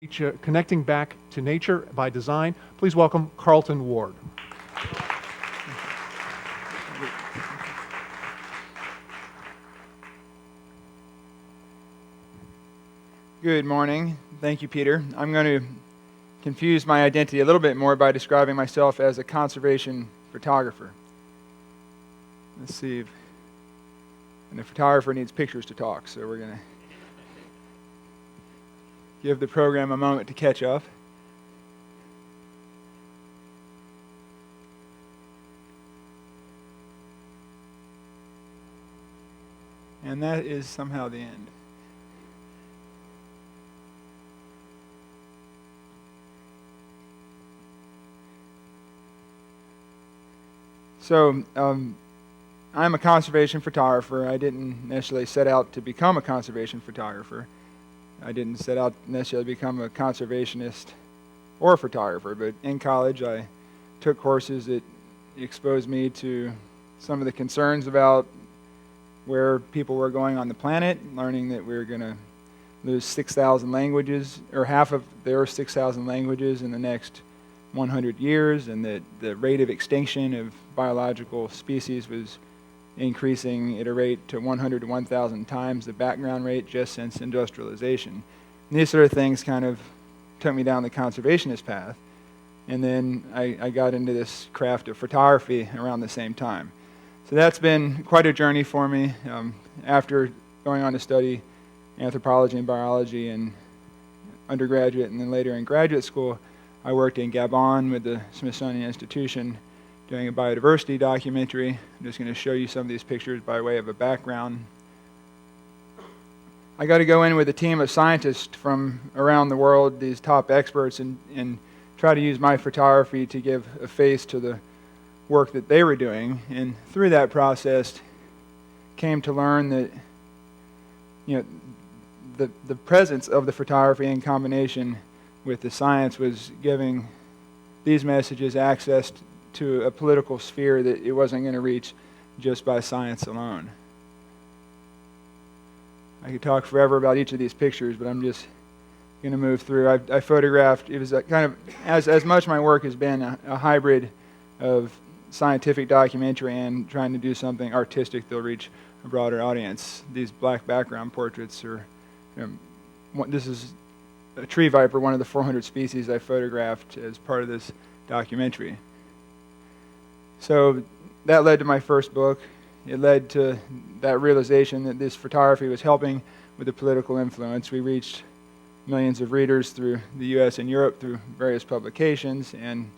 Connecting Back to Nature by Design. Please welcome Carlton Ward. Good morning. Thank you, Peter. I'm going to confuse my identity a little bit more by describing myself as a conservation photographer. Let's see. And the photographer needs pictures to talk, so we're going to give the program a moment to catch up. And that is somehow the end. So, I'm a conservation photographer. I didn't necessarily set out to become a conservation photographer. I didn't set out necessarily to become a conservationist or a photographer, but in college I took courses that exposed me to some of the concerns about where people were going on the planet, learning that we were going to lose 6,000 languages, or half of their 6,000 languages in the next 100 years, and that the rate of extinction of biological species was increasing at a rate to 100 to 1,000 times the background rate just since industrialization. And these sort of things kind of took me down the conservationist path. And then I got into this craft of photography around the same time. So that's been quite a journey for me. After going on to study anthropology and biology in undergraduate and then later in graduate school, I worked in Gabon with the Smithsonian Institution doing a biodiversity documentary. I'm just going to show you some of these pictures by way of a background. I got to go in with a team of scientists from around the world, these top experts, and try to use my photography to give a face to the work that they were doing. And through that process, came to learn that the presence of the photography in combination with the science was giving these messages access to a political sphere that it wasn't going to reach just by science alone. I could talk forever about each of these pictures, but I'm just going to move through. I photographed, it was a kind of, as much my work has been a hybrid of scientific documentary and trying to do something artistic that'll reach a broader audience. These black background portraits are, this is a tree viper, one of the 400 species I photographed as part of this documentary. So that led to my first book. It led to that realization that this photography was helping with the political influence. We reached millions of readers through the U.S. and Europe through various publications, and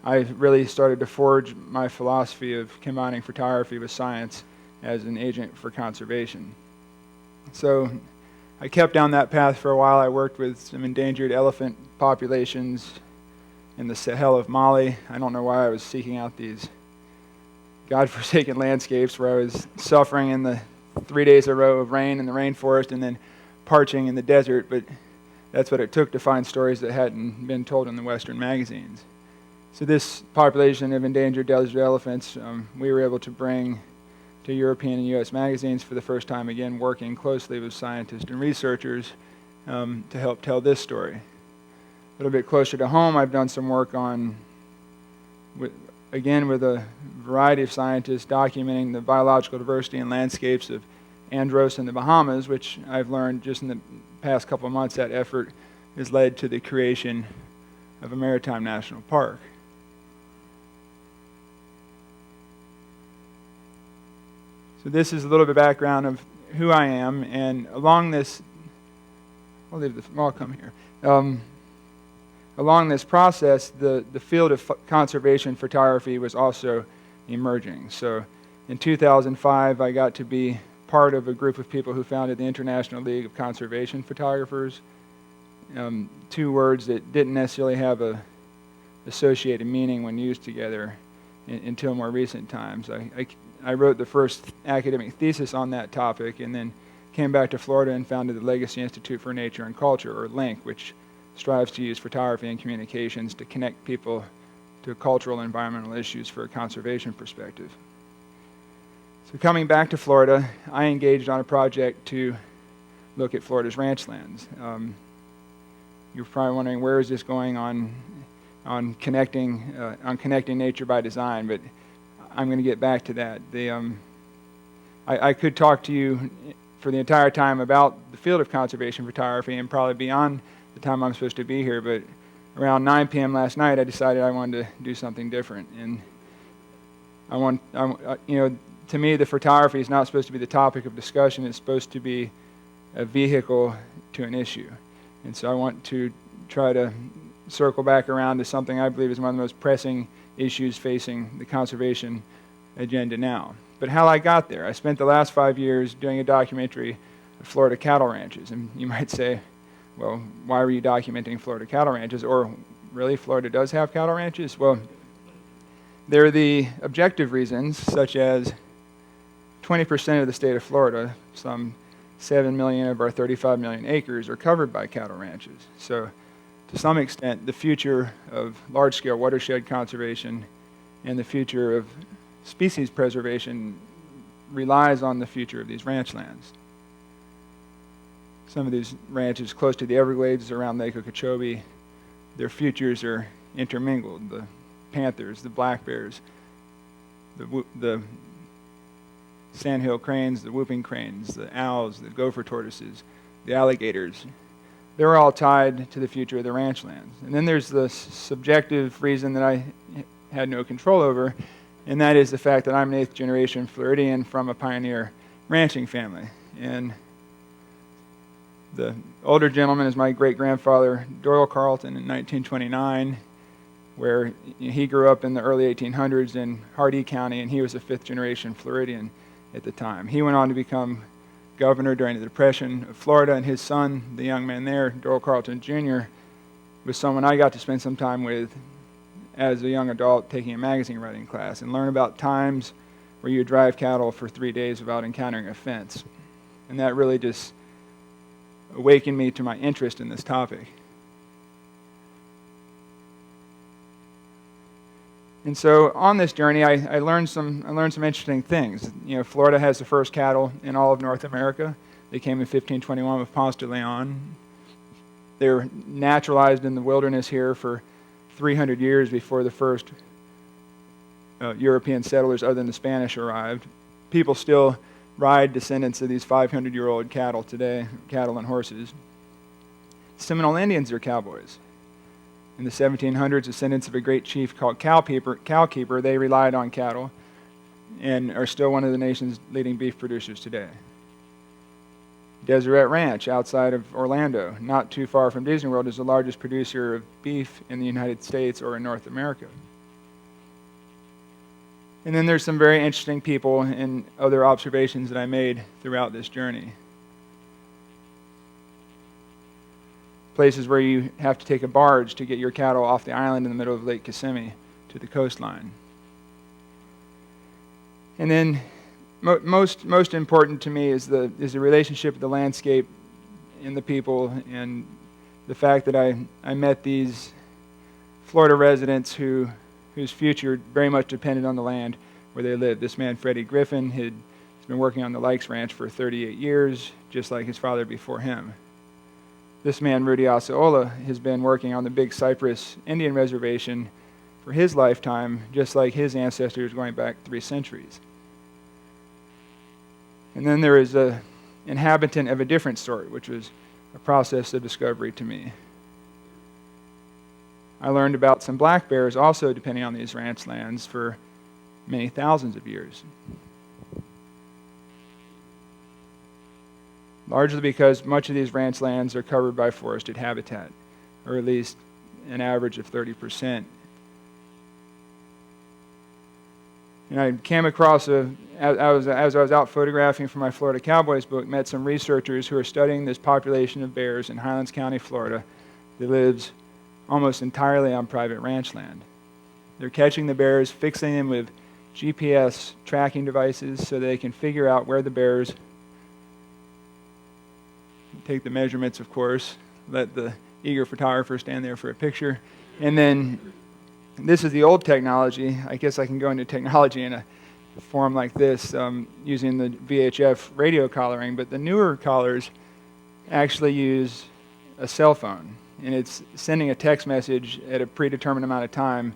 I really started to forge my philosophy of combining photography with science as an agent for conservation. So I kept down that path for a while. I worked with some endangered elephant populations in the Sahel of Mali. I don't know why I was seeking out these godforsaken landscapes where I was suffering in the 3 days in a row of rain in the rainforest and then parching in the desert, but that's what it took to find stories that hadn't been told in the Western magazines. So this population of endangered desert elephants, we were able to bring to European and U.S. magazines for the first time, again working closely with scientists and researchers to help tell this story. A little bit closer to home, I've done some work on, with a variety of scientists documenting the biological diversity and landscapes of Andros in the Bahamas, which I've learned just in the past couple of months that effort has led to the creation of a maritime national park. So this is a little bit of background of who I am, and along this, I'll come here. Along this process, the field of conservation photography was also emerging. So in 2005, I got to be part of a group of people who founded the International League of Conservation Photographers. Two words that didn't necessarily have a associated meaning when used together until more recent times. I wrote the first academic thesis on that topic and then came back to Florida and founded the Legacy Institute for Nature and Culture, or LINC, which strives to use photography and communications to connect people to cultural and environmental issues for a conservation perspective. So coming back to Florida, I engaged on a project to look at Florida's ranchlands. you're probably wondering, where is this going on connecting nature by design? But I'm going to get back to that. I could talk to you for the entire time about the field of conservation photography and probably beyond the time I'm supposed to be here, but around 9 p.m. last night, I decided I wanted to do something different. And to me, the photography is not supposed to be the topic of discussion. It's supposed to be a vehicle to an issue. And so I want to try to circle back around to something I believe is one of the most pressing issues facing the conservation agenda now. But how I got there, I spent the last 5 years doing a documentary of Florida cattle ranches. And you might say, well, why were you documenting Florida cattle ranches? Or really, Florida does have cattle ranches? Well, there are the objective reasons, such as 20% of the state of Florida, some 7 million of our 35 million acres, are covered by cattle ranches. So to some extent, the future of large-scale watershed conservation and the future of species preservation relies on the future of these ranch lands. Some of these ranches close to the Everglades around Lake Okeechobee, their futures are intermingled. The panthers, the black bears, the sandhill cranes, the whooping cranes, the owls, the gopher tortoises, the alligators, they're all tied to the future of the ranch lands. And then there's the subjective reason that I had no control over, and that is the fact that I'm an 8th generation Floridian from a pioneer ranching family. And the older gentleman is my great-grandfather, Doyle Carlton, in 1929, where he grew up in the early 1800s in Hardee County, and he was a 5th generation Floridian at the time. He went on to become governor during the Depression of Florida, and his son, the young man there, Doyle Carlton Jr., was someone I got to spend some time with as a young adult taking a magazine writing class and learn about times where you drive cattle for 3 days without encountering a fence. And that really just awakened me to my interest in this topic. And so on this journey, I learned some interesting things. Florida has the first cattle in all of North America. They came in 1521 with Ponce de Leon. They were naturalized in the wilderness here for 300 years before the first European settlers other than the Spanish arrived. People still ride descendants of these 500-year-old cattle today, cattle and horses. Seminole Indians are cowboys. In the 1700s, descendants of a great chief called Cowkeeper, they relied on cattle and are still one of the nation's leading beef producers today. Deseret Ranch, outside of Orlando, not too far from Disney World, is the largest producer of beef in the United States or in North America. And then there's some very interesting people and other observations that I made throughout this journey. Places where you have to take a barge to get your cattle off the island in the middle of Lake Kissimmee to the coastline. And then most important to me is the relationship with the landscape and the people, and the fact that I met these Florida residents whose future very much depended on the land where they lived. This man, Freddie Griffin, has been working on the Lykes Ranch for 38 years, just like his father before him. This man, Rudy Osceola, has been working on the Big Cypress Indian Reservation for his lifetime, just like his ancestors going back 3 centuries. And then there is an inhabitant of a different sort, which was a process of discovery to me. I learned about some black bears also depending on these ranch lands for many thousands of years. Largely because much of these ranch lands are covered by forested habitat, or at least an average of 30%. And I came across, as I was out photographing for my Florida Cowboys book, met some researchers who are studying this population of bears in Highlands County, Florida, that lives almost entirely on private ranch land. They're catching the bears, fixing them with GPS tracking devices so they can figure out where the bears take the measurements, of course, let the eager photographer stand there for a picture. And then this is the old technology. I guess I can go into technology in a form like this using the VHF radio collaring, but the newer collars actually use a cell phone. and it's sending a text message at a predetermined amount of time.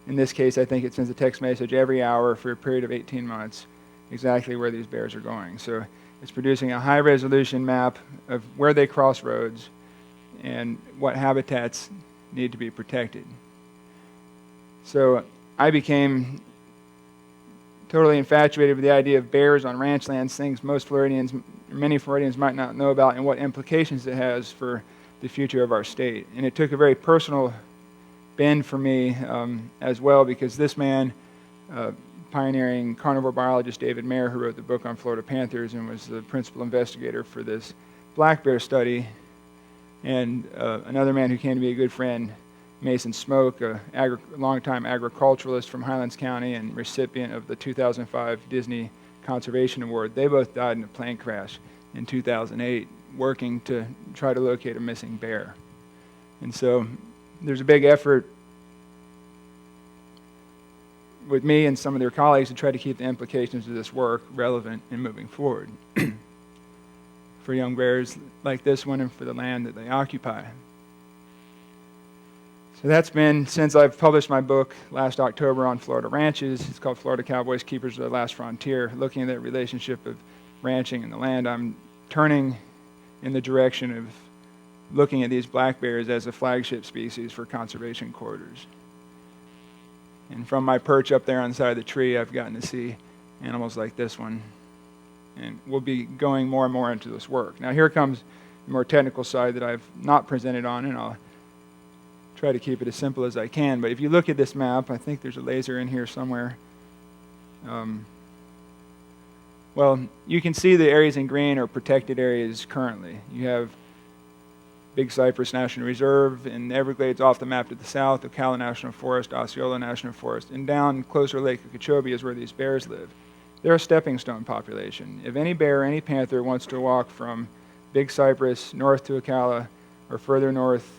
In this case, I think it sends a text message every hour for a period of 18 months, exactly where these bears are going. So it's producing a high-resolution map of where they cross roads and what habitats need to be protected. So I became totally infatuated with the idea of bears on ranchlands, things many Floridians might not know about, and what implications it has for the future of our state. And it took a very personal bend for me as well, because this man, pioneering carnivore biologist David Mayer, who wrote the book on Florida panthers and was the principal investigator for this black bear study, and another man who came to be a good friend, Mason Smoke, a longtime agriculturalist from Highlands County and recipient of the 2005 Disney Conservation Award. They both died in a plane crash in 2008, working to try to locate a missing bear. And so there's a big effort with me and some of their colleagues to try to keep the implications of this work relevant and moving forward for young bears like this one and for the land that they occupy. So that's been since I've published my book last October on Florida ranches. It's called Florida Cowboys, Keepers of the Last Frontier, looking at that relationship of ranching and the land. I'm turning in the direction of looking at these black bears as a flagship species for conservation corridors. And from my perch up there on the side of the tree, I've gotten to see animals like this one. And we'll be going more and more into this work. Now here comes the more technical side that I've not presented on, and I'll try to keep it as simple as I can. But if you look at this map, I think there's a laser in here somewhere. Well, you can see the areas in green are protected areas currently. You have Big Cypress National Reserve and the Everglades off the map to the south, Ocala National Forest, Osceola National Forest, and down closer Lake Okeechobee is where these bears live. They're a stepping stone population. If any bear or any panther wants to walk from Big Cypress north to Ocala or further north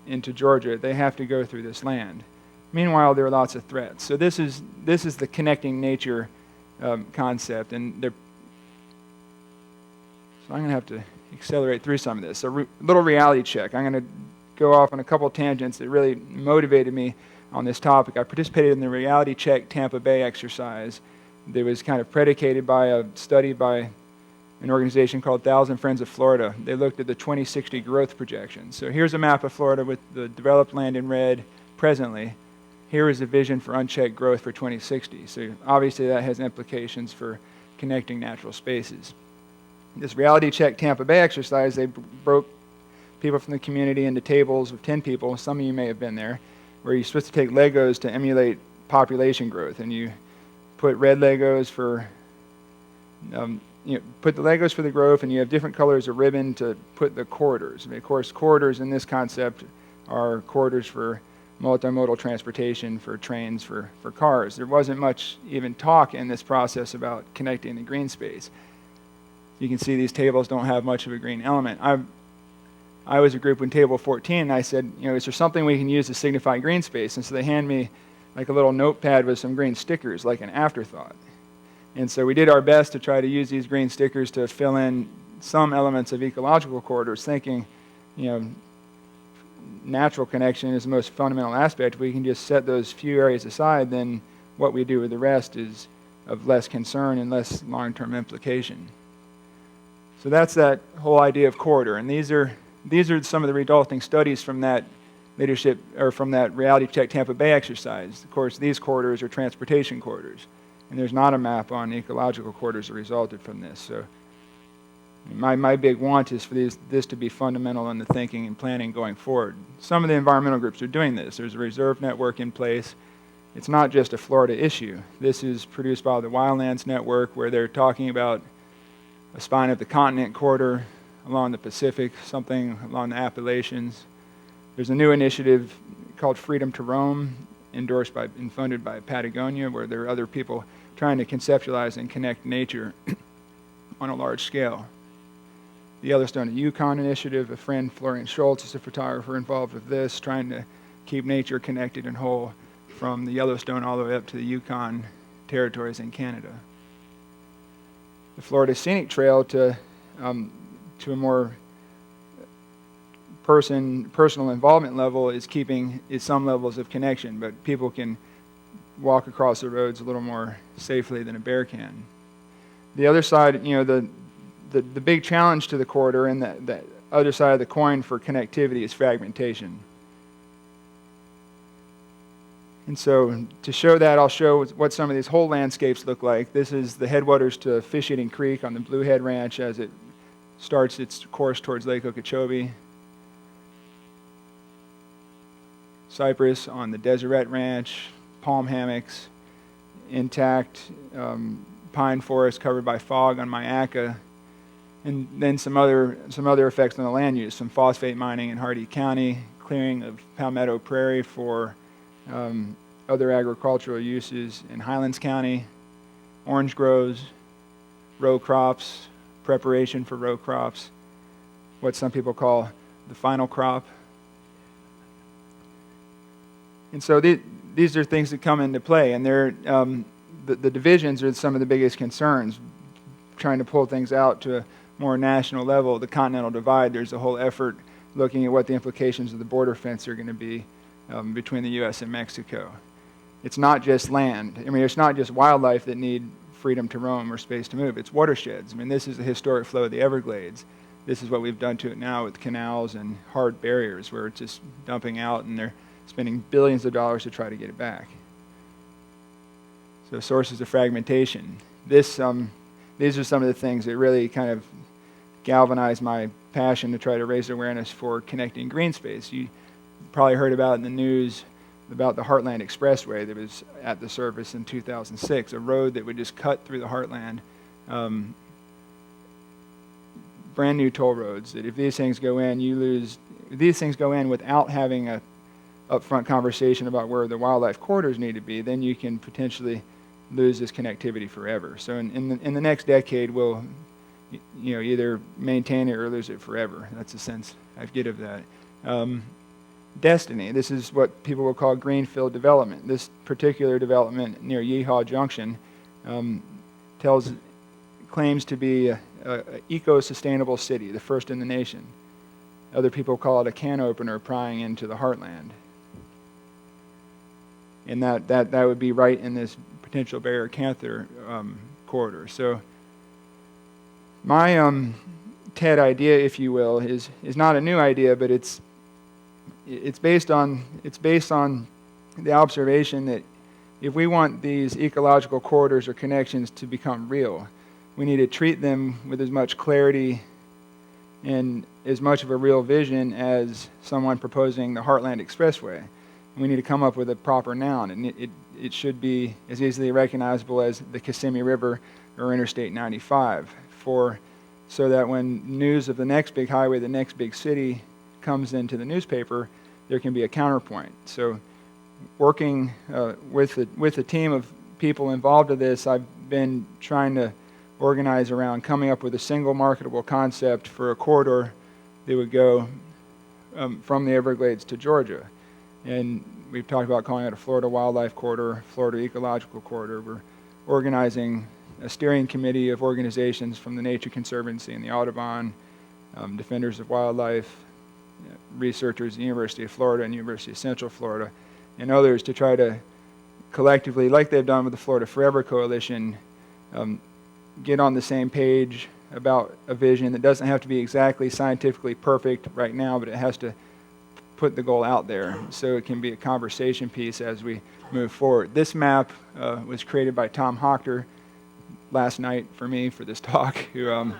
into Georgia, they have to go through this land. Meanwhile, there are lots of threats. So this is the connecting nature concept, and so I'm going to have to accelerate through some of this. A little reality check. I'm going to go off on a couple tangents that really motivated me on this topic. I participated in the Reality Check Tampa Bay exercise that was kind of predicated by a study by an organization called 1,000 Friends of Florida. They looked at the 2060 growth projections. So here's a map of Florida with the developed land in red presently. Here is a vision for unchecked growth for 2060. So obviously that has implications for connecting natural spaces. This Reality Check Tampa Bay exercise, they broke people from the community into tables of 10 people. Some of you may have been there, where you're supposed to take Legos to emulate population growth. And you put red Legos for put the Legos for the growth, and you have different colors of ribbon to put the corridors. I mean, of course, corridors in this concept are corridors for multimodal transportation, for trains, for cars. There wasn't much even talk in this process about connecting the green space. You can see these tables don't have much of a green element. I was a group in table 14, and I said, is there something we can use to signify green space? And so they hand me like a little notepad with some green stickers, like an afterthought. And so we did our best to try to use these green stickers to fill in some elements of ecological corridors, thinking, natural connection is the most fundamental aspect. We can just set those few areas aside, then what we do with the rest is of less concern and less long-term implication. So that's that whole idea of corridor. And these are some of the resulting studies from that leadership, or from that Reality Check Tampa Bay exercise. Of course, these corridors are transportation corridors. And there's not a map on ecological corridors that resulted from this. So my big want is for this to be fundamental in the thinking and planning going forward. Some of the environmental groups are doing this. There's a reserve network in place. It's not just a Florida issue. This is produced by the Wildlands Network, where they're talking about a spine of the continent corridor along the Pacific, something along the Appalachians. There's a new initiative called Freedom to Roam, endorsed by and funded by Patagonia, where there are other people trying to conceptualize and connect nature on a large scale. The Yellowstone and Yukon initiative, a friend, Florian Schultz, is a photographer involved with this, trying to keep nature connected and whole from the Yellowstone all the way up to the Yukon territories in Canada. The Florida Scenic Trail to a more personal involvement level is some levels of connection, but people can walk across the roads a little more safely than a bear can. The other side, the big challenge to the corridor and the other side of the coin for connectivity is fragmentation. And so to show that, I'll show what some of these whole landscapes look like. This is the headwaters to Fish Eating Creek on the Bluehead Ranch as it starts its course towards Lake Okeechobee. Cypress on the Deseret Ranch, palm hammocks, intact pine forest covered by fog on Myakka, and then some other effects on the land use, some phosphate mining in Hardee County, clearing of Palmetto Prairie for other agricultural uses in Highlands County, orange groves, row crops, preparation for row crops, what some people call the final crop. And so these are things that come into play, and they're, the divisions are some of the biggest concerns, trying to pull things out to a more national level. The Continental Divide, there's a whole effort looking at what the implications of the border fence are going to be between the U.S. and Mexico. It's not just land. I mean, it's not just wildlife that need freedom to roam or space to move. It's watersheds. I mean, this is the historic flow of the Everglades. This is what we've done to it now with canals and hard barriers where it's just dumping out and they're spending billions of dollars to try to get it back. So sources of fragmentation. These are some of the things that really kind of galvanize my passion to try to raise awareness for connecting green space. You probably heard about in the news about the Heartland Expressway that was at the surface in 2006, a road that would just cut through the heartland. Brand new toll roads that if these things go in, if these things go in without having a upfront conversation about where the wildlife corridors need to be, then you can potentially lose this connectivity forever. So in the next decade, we'll either maintain it or lose it forever. That's the sense I get of that. Destiny. This is what people will call greenfield development. This particular development near Yeehaw Junction claims to be a eco-sustainable city, the first in the nation. Other people call it a can opener prying into the heartland. And that would be right in this potential Barrier-Canther corridor. So my TED idea, if you will, is not a new idea, but it's based on the observation that if we want these ecological corridors or connections to become real, we need to treat them with as much clarity and as much of a real vision as someone proposing the Heartland Expressway. We need to come up with a proper noun, and it should be as easily recognizable as the Kissimmee River or Interstate 95, so that when news of the next big highway, the next big city comes into the newspaper, there can be a counterpoint. So working with a team of people involved in this, I've been trying to organize around coming up with a single marketable concept for a corridor that would go from the Everglades to Georgia. And we've talked about calling it a Florida Wildlife Corridor, Florida Ecological Corridor. We're organizing a steering committee of organizations from the Nature Conservancy and the Audubon, Defenders of Wildlife, researchers at the University of Florida and University of Central Florida, and others to try to collectively, like they've done with the Florida Forever Coalition, get on the same page about a vision that doesn't have to be exactly scientifically perfect right now, but it has to put the goal out there so it can be a conversation piece as we move forward. This map was created by Tom Hochter last night for me for this talk, who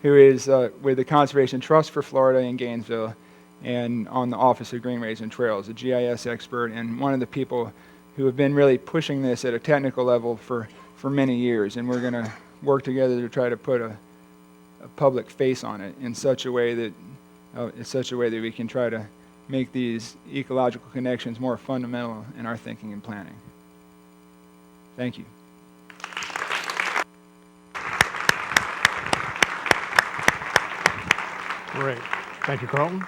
is with the Conservation Trust for Florida in Gainesville and on the Office of Greenways and Trails, a GIS expert and one of the people who have been really pushing this at a technical level for many years. And we're going to work together to try to put a public face on it in such a way that we can try to make these ecological connections more fundamental in our thinking and planning. Thank you. Great. Thank you, Carlton.